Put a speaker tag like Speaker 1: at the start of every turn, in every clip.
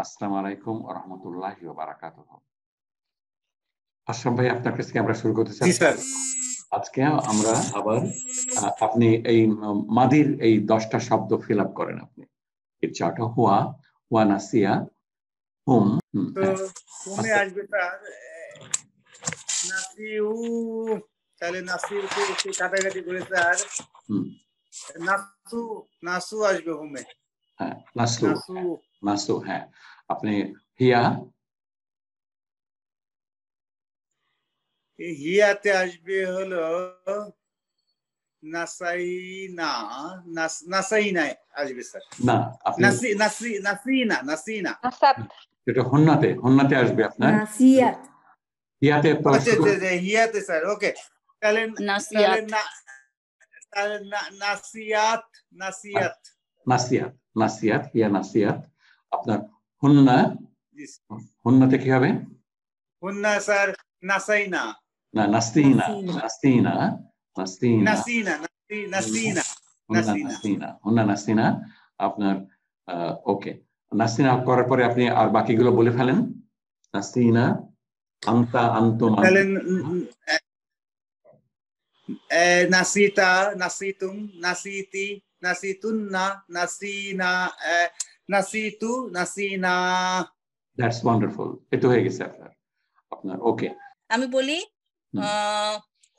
Speaker 1: আসসালামু আলাইকুম ওয়া রাহমাতুল্লাহি ওয়া বারাকাতুহু। আশরাফ ভাই, আপনার কাছ থেকে আমরা শুরু করতে
Speaker 2: জি
Speaker 1: চাচ্ছি।
Speaker 2: স্যার।
Speaker 1: আজকে আমরা আবার আপনি এই মাদির এই 10টা শব্দ ফিল আপ করেন। আপনি এর চারটা হুয়া, হুয়া নাসিয়া, হুম।
Speaker 2: তো হুমে আসবে স্যার নাসিউ, তাহলে নাসিউকে একটু কাটাকাটি করে স্যার নাসু, নাসু আসবে হুমে।
Speaker 1: হ্যাঁ, নাসু,
Speaker 2: নাসু
Speaker 1: নাসু। হ্যাঁ, আপনি হিয়া,
Speaker 2: হিয়াতে আসবে হলো নাসাইনা, নাসাইনা আসবে স্যার।
Speaker 1: না আপনি
Speaker 2: নাসিনা, নাসিনা।
Speaker 1: এটা হন্নাতে, হন্নাতে আসবে আপনার।
Speaker 3: নাসিয়াত।
Speaker 1: হিয়াতে তো
Speaker 2: আচ্ছা হিয়াতে স্যার, ওকে। তাহলে
Speaker 3: নাসিয়াত।
Speaker 2: তাহলে নাসিয়াত, নাসিয়াত,
Speaker 1: নাসিয়াত, নাসিয়াত, হিয়া নাসিয়াত। আপনার হুন্না, হুন্নাতে কি হবে?
Speaker 2: হুন্না স্যার নাসাইনা,
Speaker 1: না, নাস্তিনা, নাস্তিনা, নাস্তিনা,
Speaker 2: নাসিনা, নাসিনা,
Speaker 1: হুন্না নাস্তিনা, হুন্না নাস্তিনা। আপনার ওকে, নাস্তিনা করার পরে আপনি আর বাকিগুলো বলে ফেলেন। নাস্তিনা, আনতা, আনতুম,
Speaker 2: তাহলে নাসিতা, নাসিতুম, নাসিতি, নাসিতুন্না, নাসিনা, নাসিতু, নাসিনা।
Speaker 1: That's wonderful. এটা হয়ে গেছে আপনার আপনার ওকে।
Speaker 3: আমি বলি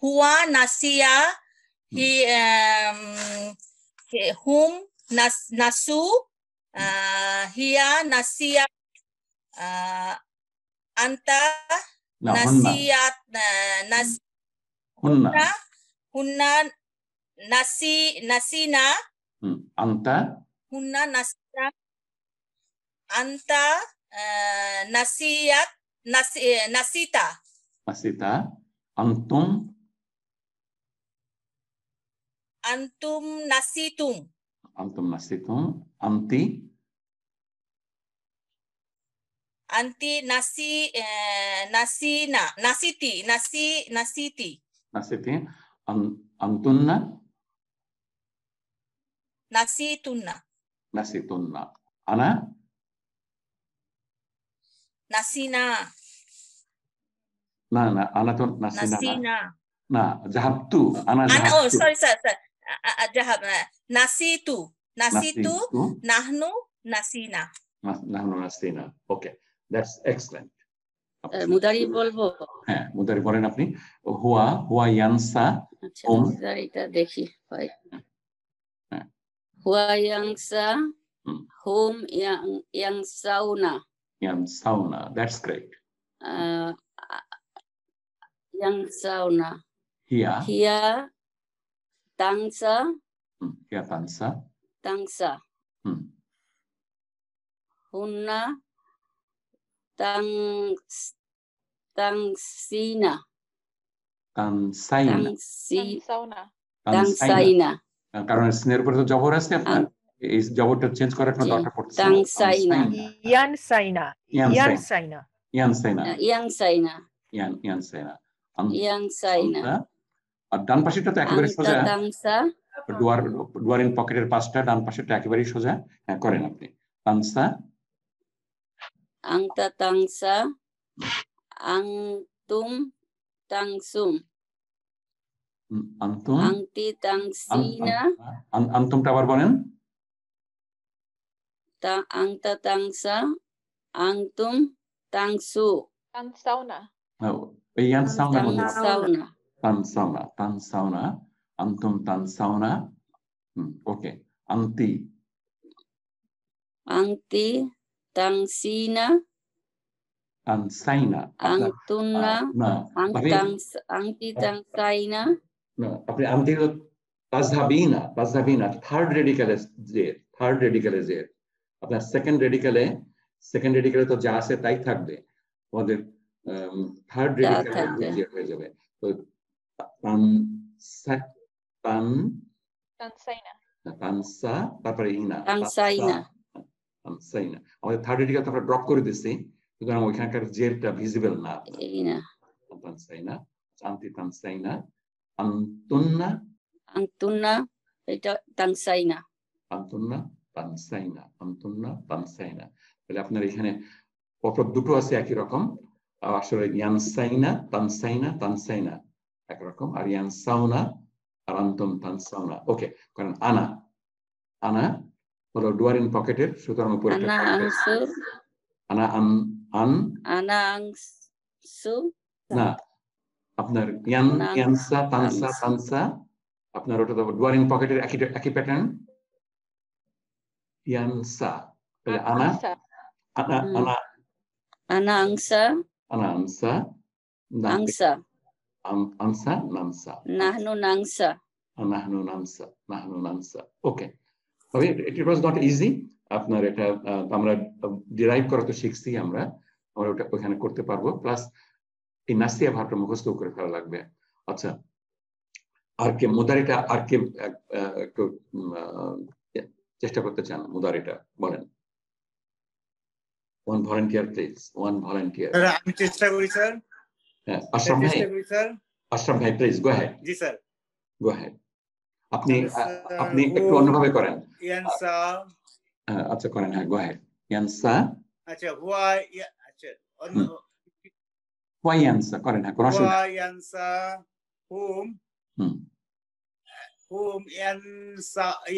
Speaker 3: হুয়া নাসিয়া, হি হুম নাসু, হিয়া নাসিয়া, আন্তা নাসিয়াত,
Speaker 1: হুন্না,
Speaker 3: হুন্না নাসিনা,
Speaker 1: আন্তা,
Speaker 3: হুন্না নাসিনা, আন্তা নাসিয়াত, নাসিতা,
Speaker 1: নাসিতা, আন্তুম,
Speaker 3: আন্তুম নাসিতুম,
Speaker 1: আন্তুম নাসিতুম, আন্তি,
Speaker 3: আন্তি নাসিনা, নাসিতি,
Speaker 1: নাসিতি, আন্তুন্না,
Speaker 3: নাসিতুন্না,
Speaker 1: নাসিতুন্না, আনা,
Speaker 3: নাসিনা,
Speaker 1: না না, আনা তো নাসিনা না,
Speaker 3: নাসিনা,
Speaker 1: না জাহাবতু, আনা
Speaker 3: ও
Speaker 1: জাহাবতু,
Speaker 3: সরি স্যার, জাহাব, নাসিতু, নাসিতু,
Speaker 1: নাসিতু,
Speaker 3: নাহনু নাসিনা।
Speaker 1: নাহনু নাসিনা। ওকে, দ্যাটস এক্সেলেন্ট।
Speaker 4: মুদারি বলবো?
Speaker 1: হ্যাঁ, মুদারি বলেন আপনি। হুয়া, হুয়া ইয়ানসা,
Speaker 4: আচ্ছা মুদারিটা দেখি হয়। হুয়া ইয়ানসা, হুম ইয়ানসাউনা,
Speaker 1: ইয়ানসাউনা, দ্যাটস গ্রেট।
Speaker 4: ইয়ানসাউনা,
Speaker 1: হিয়া,
Speaker 4: হিয়া তাংসা,
Speaker 1: হিয়া তানসা,
Speaker 4: তাংসা, হুন্না তাংসিনা,
Speaker 1: তানসাইনা,
Speaker 4: তাংসাইনা,
Speaker 1: কারণ স্নেহের উপরে তো জবর আছে আপনার, এই জবরটা চেঞ্জ করার কোনো দরকার পড়ছে না।
Speaker 4: তাংসাইনা,
Speaker 5: ইয়ানসাইনা, ইয়ানসাইনা,
Speaker 1: ইয়ানসাইনা,
Speaker 4: ইয়ানসাইনা,
Speaker 1: ইয়ানসাইনা,
Speaker 4: ইয়ানসাইনা।
Speaker 1: আর ডান পাশেরটা তো একেবারে সোজা।
Speaker 4: তাংসা,
Speaker 1: ডুয়ার ইন পকেটের পাশটা ডান পাশেরটা একেবারেই সোজা। হ্যাঁ, করেন আপনি। তানসা,
Speaker 4: আংতা তাংসা, আংতুম তাংসুম,
Speaker 1: আন্তুম,
Speaker 4: আংতি তাংসিনা,
Speaker 1: আন্তুমটা আবার বলেন।
Speaker 4: আংতা তাংসা, আংতুম তাংসু,
Speaker 5: তানসাউনা,
Speaker 1: এই ইয়ানসাউনা,
Speaker 4: তাংসাউনা,
Speaker 1: তানসাউনা, তানসাউনা, আন্তুম তানসাউনা। ওকে, আন্তি,
Speaker 4: আংতি তাংসিনা,
Speaker 1: তানসাইনা,
Speaker 4: আংতুন্না, আংতি তাংসাইনা।
Speaker 1: আপনি আন্তি তাজহাবিনা, তাজহাবিনা থার্ড রেডিকালে জের, থার্ড রেডিকালে জের। আপনার সেকেন্ড রেডিকালে তো যা আছে তাই থাকবে, আমাদের থার্ড রেডিকালে জের হয়ে যাবে। তো তানসা, তারপরে ইনা,
Speaker 4: তাংসাইনা,
Speaker 1: তানসাইনা। আমাদের থার্ড রেডিকাল তো আমরা ড্রপ করে দিচ্ছি, সুতরাং ওইখানকার জেরটা ভিজিবল না।
Speaker 4: ইনা,
Speaker 1: তানসাইনা, আন্তি তানসাইনা, আন্তুন্না,
Speaker 4: আংতুন্না, এটা তাংসাইনা,
Speaker 1: আন্তুন্না তানসাইনা, আন্তুন্না তানসাইনা। তাহলে আপনার এখানে অপর দুটো আছে একই রকম, আসলে ইয়ানসাইনা তানসাইনা তানসাইনা একরকম, আর ইয়ানসাউনা আর আনতুম তানসাউনা। ওকে, কারণ আনা আনা হলো ডুয়ারিন পকেটের, সুতরাং উপরে
Speaker 4: Ana angsu.
Speaker 1: আনা আন
Speaker 4: Ana angsu.
Speaker 1: না, আপনার ইয়ানসা তানসা তানসা, আপনার ওটা তো ডুয়ারিন পকেটের একই প্যাটার্ন। ইয়ানসা তাহলে আনা আনা আনা
Speaker 4: Ana angsa.
Speaker 1: আনা আনসা
Speaker 4: Angsa.
Speaker 1: আনসা নানসা
Speaker 4: Nahnu nangsa.
Speaker 1: নাহনু নানসা নাহনু নানসা। ওকে, তবে ইট ওয়াজ নট ইজি। আপনার এটা আমরা ডিরাইভ করা তো শিখছি, আমরা ওটা ওখানে করতে পারবো, প্লাস এই নাসিয়া ভাবটা মুখস্থ করে ফেলা লাগবে। আচ্ছা, আর কে মুদারিটা, আর কে একটু চেষ্টা করতে চান মুদারিটা বলেন? One volunteer please, one volunteer.
Speaker 2: আমি চেষ্টা করি স্যার।
Speaker 1: হ্যাঁ, আশরাফ ভাই, আশরাফ ভাই please go head.
Speaker 2: G sir,
Speaker 1: go head. আপনি একটু অন্যভাবে করেন।
Speaker 2: ইয়ানসা,
Speaker 1: আচ্ছা করেন, হ্যাঁ গো হেড। ইয়ানসা,
Speaker 2: আচ্ছা হুয়া, আচ্ছা অন্য
Speaker 1: ওয়াই ইয়ানসা করেন, হ্যাঁ কোনো অসুবিধা
Speaker 2: হুয়া ইয়ানসা হুম হুম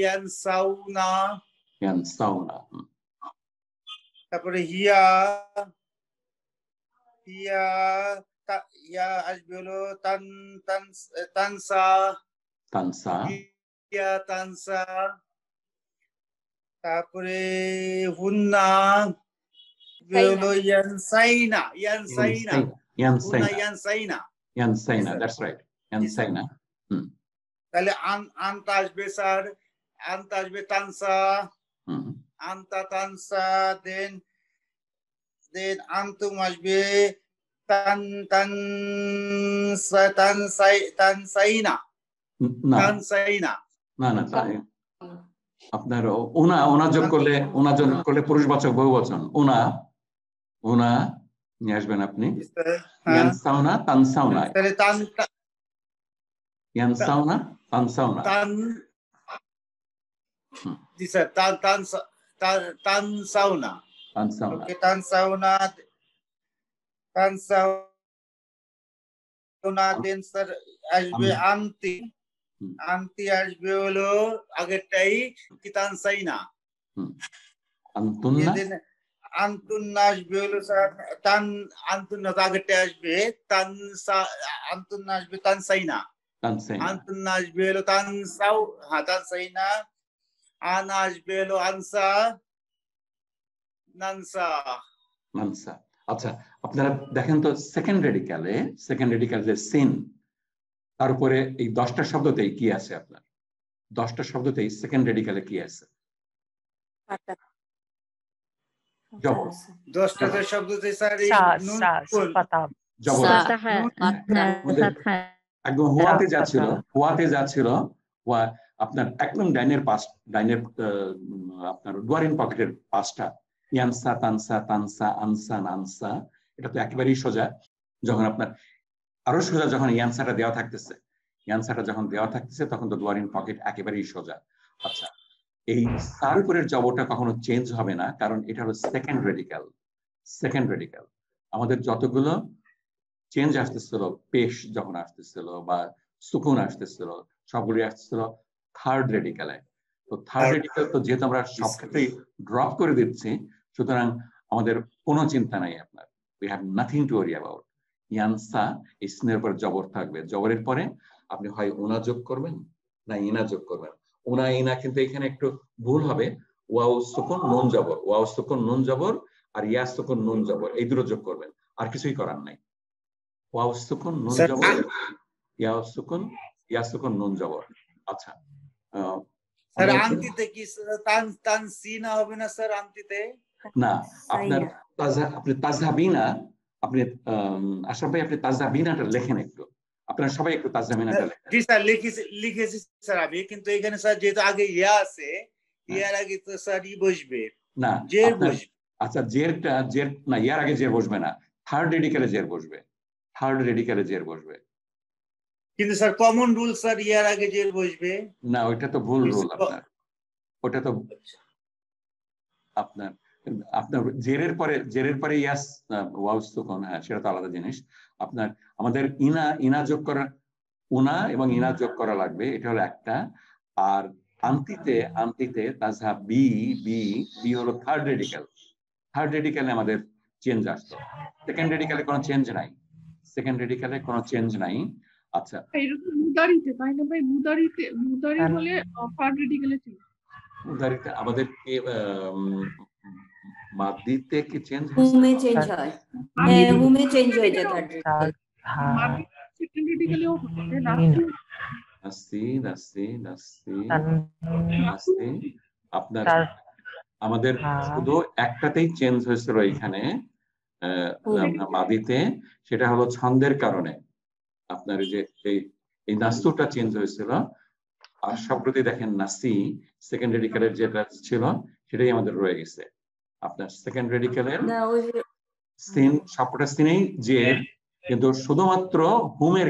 Speaker 2: ইয়ানসাউনা,
Speaker 1: ইয়ানসাউনা।
Speaker 2: তারপরে হিয়া হিয়া ইয়া আসবে হলো তানসা
Speaker 1: তানসা,
Speaker 2: হিয়া তানসা, তারপরে হুন্না হলো ইয়ানসাইনা ইয়ানসাইনা হুন্না ইয়ানসাইনা
Speaker 1: ইয়ানসাইনা, দ্যাটস রাইট, ইয়ানসাইনা।
Speaker 2: তাহলে আনতা আসবে স্যার, আনতা আসবে তানসা, আনতা তানসা, দেন আনতুম আসবে তানসাইনা তানসাইনা।
Speaker 1: না না, আপনার ওনা যোগ করলে পুরুষবাচক বহুবচন, ওনা নিয়ে আসবেন আপনি। ইয়ানসাউনা তানসাউনা, ইয়ানসাউনা তানসাউনা।
Speaker 2: জি স্যার, তানসাউনা, ওকে তানসাউনা দেন স্যার আসবে আনতি, আনতি আসবে হলো আগেরটাই কি তানসাইনা।
Speaker 1: আনতুন্না,
Speaker 2: আনতুন্না আসবে হলো স্যার আনতুন্না আগেরটা আসবে আনতুন্না আসবে তানসাইনা, আনতুন্না আসবে হলো তানসাইনা, আনা আসবে হলো আনসা নানসা
Speaker 1: নানসা। আচ্ছা, আপনারা দেখেন তো সেকেন্ড রেডিক্যালে সিন, তার উপরে এই 10টা শব্দতেই কি আছে? আপনার 10টা শব্দতেই সেকেন্ড রেডিক্যালে কি আছে? জবর।
Speaker 2: 10টা শব্দতে স্যার এই নুন
Speaker 1: জবর একদম হুয়াতে যাচ্ছিল আপনার একদম ডাইনের আপনার ডুয়ারিন পকেটের পাঁচটা, ইয়ানসা তানসা তানসা আনসা নানসা, এটা তো একেবারেই সোজা। যখন আপনার আরো সোজা, যখন ইয়ানসাটা দেওয়া থাকতেছে তখন তো ডুয়ারিন পকেট একেবারেই সোজা। আচ্ছা, এই সার উপরের জবরটা কখনো চেঞ্জ হবে না, কারণ এটা হলো সেকেন্ড রেডিক্যাল। আমাদের যতগুলো চেঞ্জ আসতেছিল, পেশ যখন আসতেছিল বা সুকুন আসতেছিল, সবগুলি আসতেছিল থার্ড রেডিক্যালে। তো থার্ড রেডিক্যাল তো যেহেতু আমরা সব ক্ষেত্রেই ড্রপ করে দিচ্ছি, সুতরাং আমাদের কোনো চিন্তা নাই। আপনার we have nothing to worry about. ইয়ানসা, এই স্নের উপর জবর থাকবে, জবরের পরে আপনি হয় ওনা যোগ করবেন না ইনা যোগ করবেন। ওনা ইনা কিন্তু এখানে একটু ভুল হবে, ওয়াও সুকুন নুন জবর, ওয়াও সুকুন নুন জবর আর ইয়া সুকুন নুন জবর, এই দুটো যোগ করবেন, আর কিছুই করার নাই। ওয়াও সুকুন নুন জবর, ইয়া সুকুন নুন জবর। আচ্ছা
Speaker 2: স্যার, আন্তিতে কি তানসিনা হবে না স্যার? আন্তিতে
Speaker 1: না, আপনি তাজহাবিনা, আপনি আশরাফ ভাই আপনি তাজহাবিনাটা লেখেন একটু, আপনারা সবাই একটু তাজহাবিনাটা লেখেন।
Speaker 2: জি স্যার, লিখেছি স্যার আমি, কিন্তু এখানে স্যার যেহেতু আগে ইয়া আছে, ইয়ার আগে তো স্যার ই বসবে
Speaker 1: না,
Speaker 2: জের বসবে।
Speaker 1: আচ্ছা, জের না, ইয়ার আগে জের বসবে না, থার্ড রেডিক্যালে জের বসবে।
Speaker 2: কিন্তু স্যার কমন রুল স্যার, ইয়ার আগে জের বসবে না,
Speaker 1: ওইটা তো ভুল রুল আপনার, ওটা তো আপনার আপনার জেরের পরে ইয়াস ওয়াও সুকুন, হ্যাঁ সেটা তো আলাদা জিনিস। আপনার আমাদের ইনা যোগ করা, উনা এবং ইনা যোগ করা লাগবে, এটা হলো একটা। আর আন্তিতে তাজহা বি বি বি হলো থার্ড রেডিক্যালে আমাদের চেঞ্জ আসতো। সেকেন্ড রেডিক্যালে কোনো চেঞ্জ নাই। আচ্ছা,
Speaker 6: এরকম মুদারিতে তাই না ভাই? মুদারি হলে থার্ড রেডিক্যালে চেঞ্জ।
Speaker 1: মুদারিতে আমাদের কি মাদিতে কি চেঞ্জ
Speaker 7: হুমে চেঞ্জ হয়, হ্যাঁ হুমে চেঞ্জ হয়ে যায় থার্ড রেডিক্যাল।
Speaker 6: সেকেন্ড রেডিক্যালেও হবে না।
Speaker 1: আপনার আমাদের শুধু একটাতেই চেঞ্জ হয়েছিল এখানে মাদিতে, সেটা হলো ছন্দের কারণে। আপনার যে এই নাস্তুটা চেঞ্জ হয়েছিল, আর সবগুলোতে দেখেন নাসি সেকেন্ড রেডিক্যালের যেটা ছিল সেটাই আমাদের রয়ে গেছে। আপনার সেকেন্ড রেডিক্যালের সিন সবকটা সিনেই জের, কিন্তু শুধুমাত্র হুমের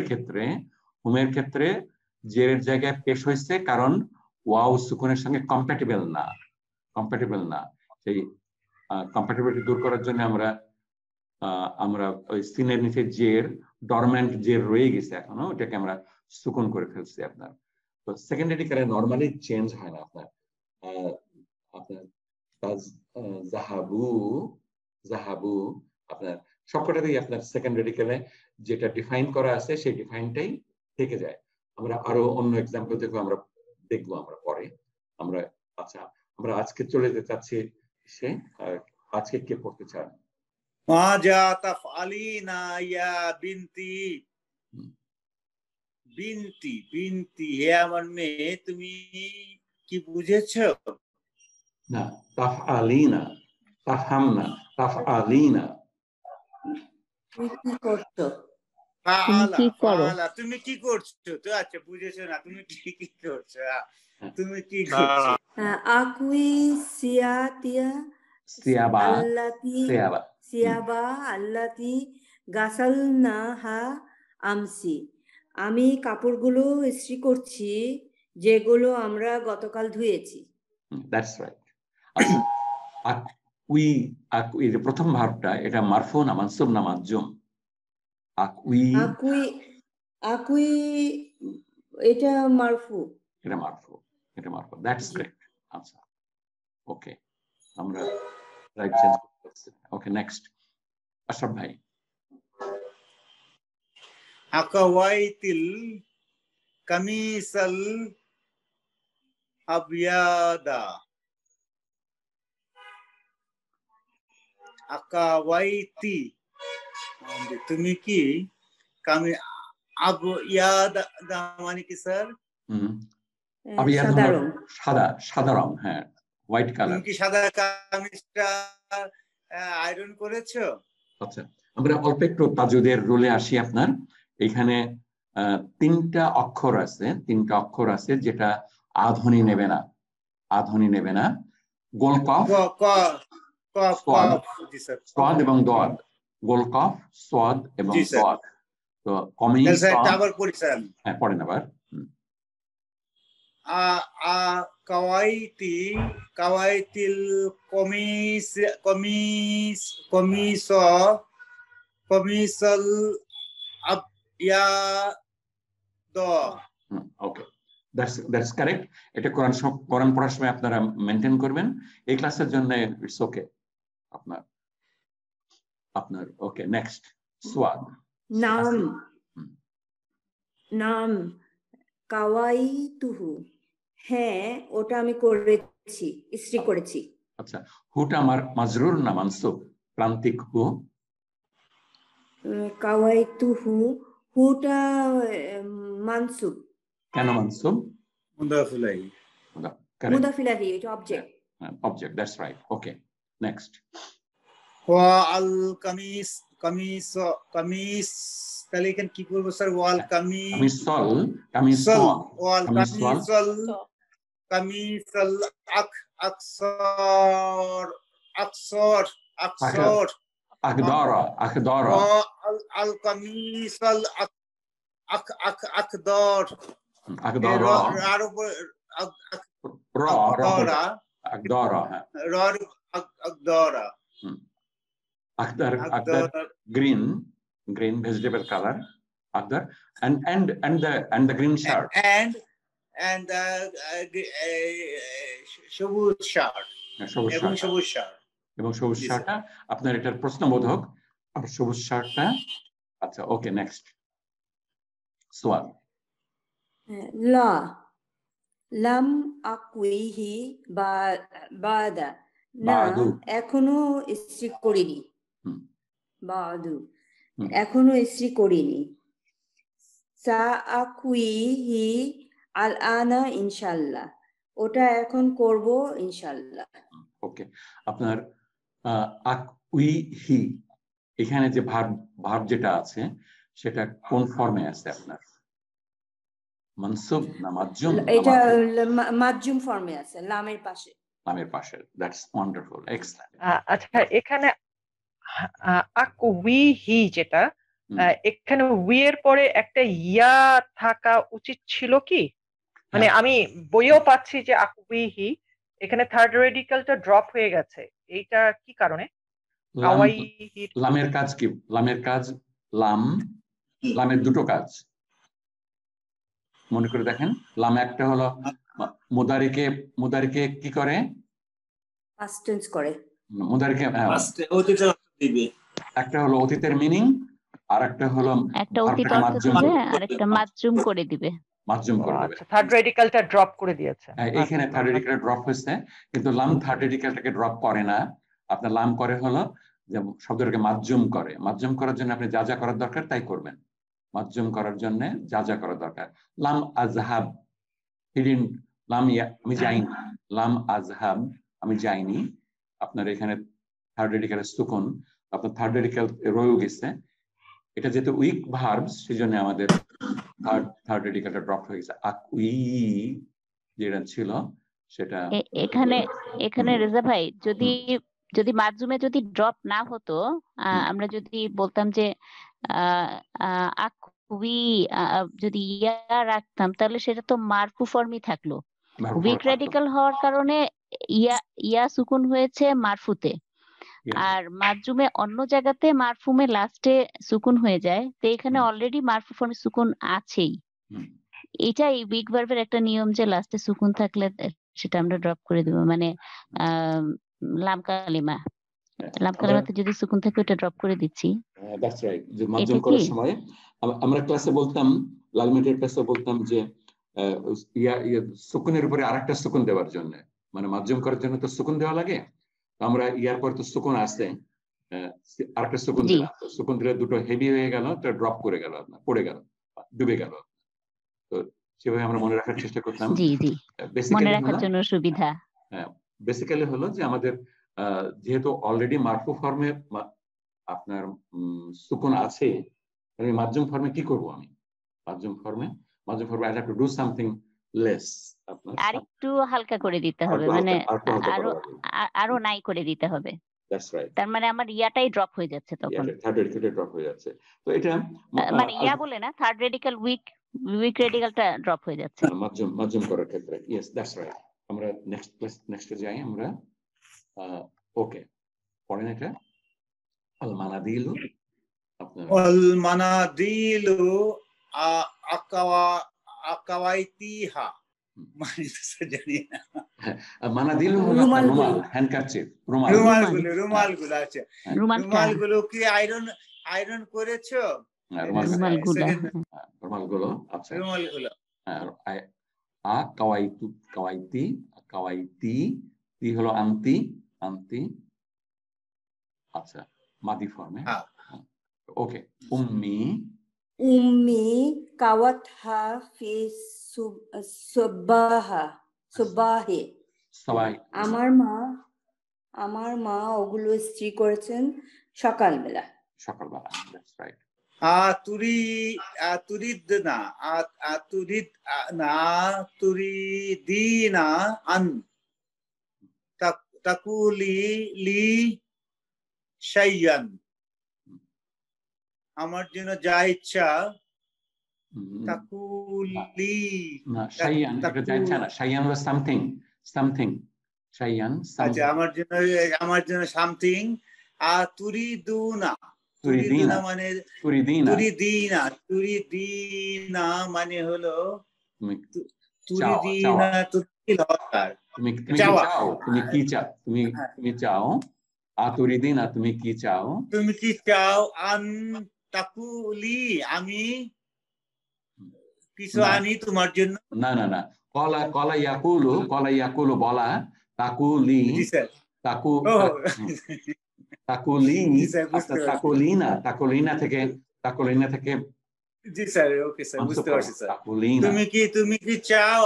Speaker 1: ক্ষেত্রে জেরের জায়গায় পেশ হয়েছে, কারণ ওয়াও সুকুনের সঙ্গে কম্প্যাটিবল না। সেই কম্প্যাটিবিলিটি দূর করার জন্য আমরা ওই সিনের নিচে ডরম্যান্ট জের রয়ে গেছে এখনো, ওটাকে আমরা সুকুন করে ফেলছি আপনার। তো সেকেন্ড রেডিক্যালে নরমালি চেঞ্জ হয় না আপনার জাহাবু আপনার সবকটাতেই আপনার সেকেন্ড রেডিক্যালে যেটা ডিফাইন করা আছে সেই ডিফাইনটাই থেকে যায়। আমরা আরো অন্য এক্সাম্পল দেখবো আমরা পরে। আচ্ছা, আমরা আজকে চলে যেতে চাচ্ছি আজকে কে পড়তে চান?
Speaker 2: মাজা তাফআলিনা ইয়া বিনতি। বিনতি হে আমার মেয়ে, তুমি কি বুঝেছো?
Speaker 1: না, তাফআলিনা, তাফহামনা, তাফআলিনা।
Speaker 7: তুমি কি করছো?
Speaker 2: তুমি কি করছো? তো আচ্ছা বুঝেছো না, তুমি কি করছো? তুমি কি করছো?
Speaker 7: আকুই সিয়াবা আল্লাতি গাসালনাহা আমসি। আমি কাপড়গুলো ইস্ত্রি করছি যেগুলো আমরা গতকাল ধুয়েছি।
Speaker 1: That's right. আচ্ছা, আকুই যে প্রথম ভার্বটা, এটা মারফু না মানসুব না মাজুম? আকুই এটা মারফু। That's great. আচ্ছা, ওকে, আমরা রাইট চেঞ্জ করতেছি। ওকে, নেক্সট আশরাফ ভাই।
Speaker 2: আকাওয়াইতিল কামিসাল আবিয়াদা। আকাওয়াইতি তুমি কি আবিয়াদা মানে কি স্যার?
Speaker 1: সাদা রং, হ্যাঁ, হোয়াইট কালার।
Speaker 2: তুমি কি সাদা কামিজটা আয়রন করেছো?
Speaker 1: আচ্ছা, আমরা অল্প একটু তাজুদের রুলে আসি। আপনার এখানে তিনটা অক্ষর আছে যেটা আধ্বনি নেবে না। গোল কফ, সোয়াদ এবং দোয়াদ। গোল কফ, সোয়াদ এবং দোয়াদ। তো কমিস,
Speaker 2: আবার পড়ছেন?
Speaker 1: হ্যাঁ, পড়েন আবার।
Speaker 2: কাওয়াইতিল কমিসাল আবিয়াদা।
Speaker 1: ওকে, দ্যাটস কারেক্ট। এটা কোরআন পড়ার সময় আপনারা মেনটেন করবেন। এই ক্লাসের জন্য ইটস ওকে আপনার। ওকে, নেক্সট সোয়াদ।
Speaker 7: নাম কাওয়াইতুহু, হ্যাঁ ওটা আমি করেছি, ইস্ত্রি করেছি।
Speaker 1: আচ্ছা, হুটা আমার মাজরুর না মানসুব? প্রান্তিক হু।
Speaker 7: কাওয়াইতুহু, হুটা মানসুব।
Speaker 1: কেন মানসুব?
Speaker 7: মুদাফিলাহি, এটা object.
Speaker 1: Object, that's right. Okay, next.
Speaker 2: ওয়া আল কামিস তাহলে এখানে কি করবো sir? Wall কামিসল আকসর
Speaker 1: আকদারা
Speaker 2: Al কামিসল আকদর Akdara.
Speaker 1: Akdar
Speaker 2: Akdara.
Speaker 1: green vegetable color. Akdar and the green shirt.
Speaker 2: And সবুজ শার্ট এবং সবুজ শার্ট
Speaker 1: এবং সবুজ শার্টটা আপনার এটার প্রশ্নবোধক আর সবুজ শার্টটা আচ্ছা ওকে নেক্সট সোয়াল
Speaker 7: লা লাম আকুইহি বাদা না এখনো ইস্ত্রি করিনি বাদু এখনো ইস্ত্রি করিনি সা আকুইহি আল আনা ইনশাআল্লাহ ওটা এখন করব ইনশাআল্লাহ
Speaker 1: ওকে আপনার আকুইহি এখানে যে ভার্ব যেটা আছে সেটা কোন ফর্মে আছে আপনার মানসুব না মাজুম
Speaker 7: এটা মাজুম ফর্মে আছে লামের পাশে
Speaker 1: দ্যাটস ওয়ান্ডারফুল এক্সেলেন্ট
Speaker 5: আচ্ছা এখানে আকুইহি যেটা এখানে উই এর পরে একটা ইয়া থাকা উচিত ছিল কি মানে আমি বইও পাচ্ছি যে আকুইহি এখানে থার্ড রেডিক্যালটা ড্রপ হয়ে গেছে এইটা কি কারণে
Speaker 1: লামের কাজ কি লামের দুটো কাজ মনে করে দেখেন লাম একটা হলো মুদারিকে কি করে
Speaker 7: পাস্ট টেন্স করে
Speaker 1: মুদারিকে একটা হলো অতীতের মিনিং আর একটা হলো
Speaker 4: একটা অতীত আর একটা মাজুম করে দিবে
Speaker 5: আচ্ছা থার্ড রেডিক্যালটা ড্রপ করে দিয়েছে
Speaker 1: এখানে থার্ড রেডিক্যাল ড্রপ হয়েছে কিন্তু লাম থার্ড রেডিক্যালটাকে ড্রপ করে না আপনার লাম করে হলো যে শব্দটাকে মাজুম করার জন্য আপনি যা যা করার দরকার তাই করবেন মাজুম করার জন্য যা যা করার দরকার লাম আযহাব আমি যাইনি লাম আযহাব আমি যাইনি আপনার এখানে থার্ড রেডিক্যাল সুকুন আপনার থার্ড রেডিক্যাল রয়ে গেছে এটা যেহেতু উইক ভার্বস সেজন্য আমাদের থার্ড রেডিক্যালটা ড্রপ হয়ে গেছে আকুই যেটা ছিল সেটা
Speaker 4: এখানে রেজা ভাই যদি মাজুমে যদি ড্রপ না হতো আমরা যদি বলতাম যে আকুই যদি ইয়া রাখতাম তাহলে সেটা তো মারফু ফর্মই থাকলো উইক রেডিক্যাল হওয়ার কারণে ইয়া সুকুন হয়েছে মারফুতে আর মাজুমে অন্য জায়গাতে মারফুমে লাস্টে সুকুন হয়ে যায় তো এখানে অলরেডি মারফু ফর্মে সুকুন আছেই এটা এই উইক ভার্বের একটা নিয়ম যে লাস্টে সুকুন থাকলে সেটা আমরা ড্রপ করে দেব মানে লাম কালিমাতে যদি সুকুন থাকে ওটা ড্রপ করে দিচ্ছি
Speaker 1: দ্যাটস রাইট যে মাজুম করার সময় আমরা ক্লাসে বলতাম লালমেটের ক্লাসে বলতাম যে সুকুনের উপরে আরেকটা সুকুন দেওয়ার জন্য মানে মাজুম করার জন্য তো সুকুন দেওয়া লাগে আমরা ইয়ার পর তো সুকুন আসছে আরেকটা সুকুন দিলে দুটো হেভি হয়ে গেল তো ড্রপ করে গেল আপনার পড়ে গেল ডুবে গেল তো সেভাবে আমরা মনে রাখার চেষ্টা করতাম
Speaker 4: মনে রাখার জন্য সুবিধা
Speaker 1: বেসিক্যালি হলো যে আমাদের যেহেতু অলরেডি মারফু ফর্মে আপনার সুকুন আছে আমি মাজুম ফর্মে কি করব আমি মাজুম ফর্মে I have to do something less
Speaker 4: আর একটু হালকা করে দিতে হবে মানে আরো নাই করে দিতে হবে
Speaker 1: দ্যাটস রাইট
Speaker 4: তার মানে আমার ইয়াটাই ড্রপ হয়ে যাচ্ছে তখন
Speaker 1: থার্ড রেডিক্যাল ড্রপ হয়ে যাচ্ছে তো এটা
Speaker 4: মানে ইয়া বলে না থার্ড রেডিক্যাল উইক রেডিক্যালটা ড্রপ হয়ে যাচ্ছে
Speaker 1: মাজুম করার ক্ষেত্রে ইয়েস দ্যাটস রাইট আমরা নেক্সট যাই আমরা ওকে পড়েন এটা আল মানাদিলু
Speaker 2: আকাওয়াইতিহা মানে তো জানি না
Speaker 1: মানাদিলু হলো রুমাল হ্যান্ডকারচিফ
Speaker 2: রুমালগুলো আছে রুমালগুলো কি আয়রন করেছো
Speaker 1: রুমালগুলো আচ্ছা
Speaker 2: রুমালগুলো
Speaker 1: কাওয়াইতি তি হলো আনতি আচ্ছা মাদি ফর্মে ওকে উম্মি
Speaker 7: কাওয়াতহা ফি সুবাহে আমার মা ওগুলো ইস্ত্রি করেছেন সকালবেলা
Speaker 1: দ্যাটস রাইট
Speaker 2: তুরিদিনা আন তাকুলি লি শাইয়ান আমার জন্য যা ইচ্ছা তাকুলি
Speaker 1: না শাইয়ান এটা যা ইচ্ছা না শাইয়ান হলো সামথিং শাইয়ান
Speaker 2: আচ্ছা আমার জন্য সামথিং। আর তুরিদুনা মানে তুরিদিনা মানে হলো তুরিদিনা তো
Speaker 1: তুমি চাও, তুমি কি চাও, তুমি চাও। আতুরিদিনা তুমি কি চাও,
Speaker 2: তুমি কি চাও। আন তাকুলি আমি কিছু আনি তোমার জন্য।
Speaker 1: না না না, কলা ইয়াকুলু বলা, তাকুলি তাকুলিনা থেকে
Speaker 2: জি স্যার, ওকে স্যার, বুঝতে পারছি স্যার। তুমি কি চাও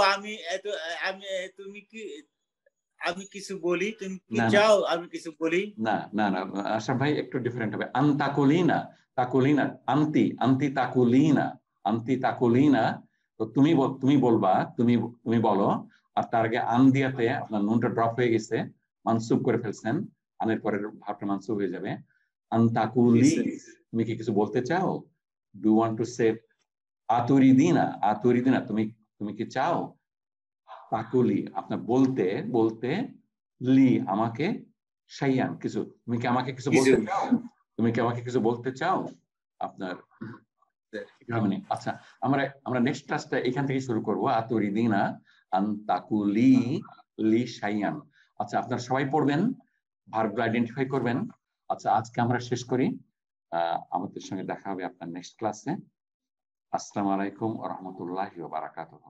Speaker 2: আমি কিছু বলি, তুমি কি চাও আমি কিছু বলি।
Speaker 1: না না না আশরাফ ভাই, একটু ডিফারেন্ট হবে। তাকুলিনা আন্তি তাকুলিনা, তো তুমি বলবা, তুমি বলো। আর তার আগে আন দিয়াতে আপনার নুনটা ড্রপ হয়ে গেছে, মানসুব করে ফেলছেন, আনের পরের ভাবটা মানসুব হয়ে যাবে। আন্তাকুলি, তুমি কি কিছু বলতে চাও? ডু ওয়ান্ট টু সে আতুরিদিনা তুমি কি চাও? তাকুলি আপনার বলতে লি আমাকে, শাইয়ান কিছু, তুমি কি আমাকে কিছু বলতে চাও? তুমি কি আমাকে কিছু বলতে চাও আপনার। আচ্ছা, আমরা নেক্সট ক্লাসটা এখান থেকে শুরু করবো। আতুরিদিনা আন তাকুলি লি শাইয়ান। আচ্ছা, আপনারা সবাই পড়বেন, ভার্বগুলো আইডেন্টিফাই করবেন। আচ্ছা, আজকে আমরা শেষ করি। আমাদের সঙ্গে দেখা হবে আপনার নেক্সট ক্লাসে। আসসালামু আলাইকুম ওয়া রাহমাতুল্লাহি ওয়া বারাকাতুহু।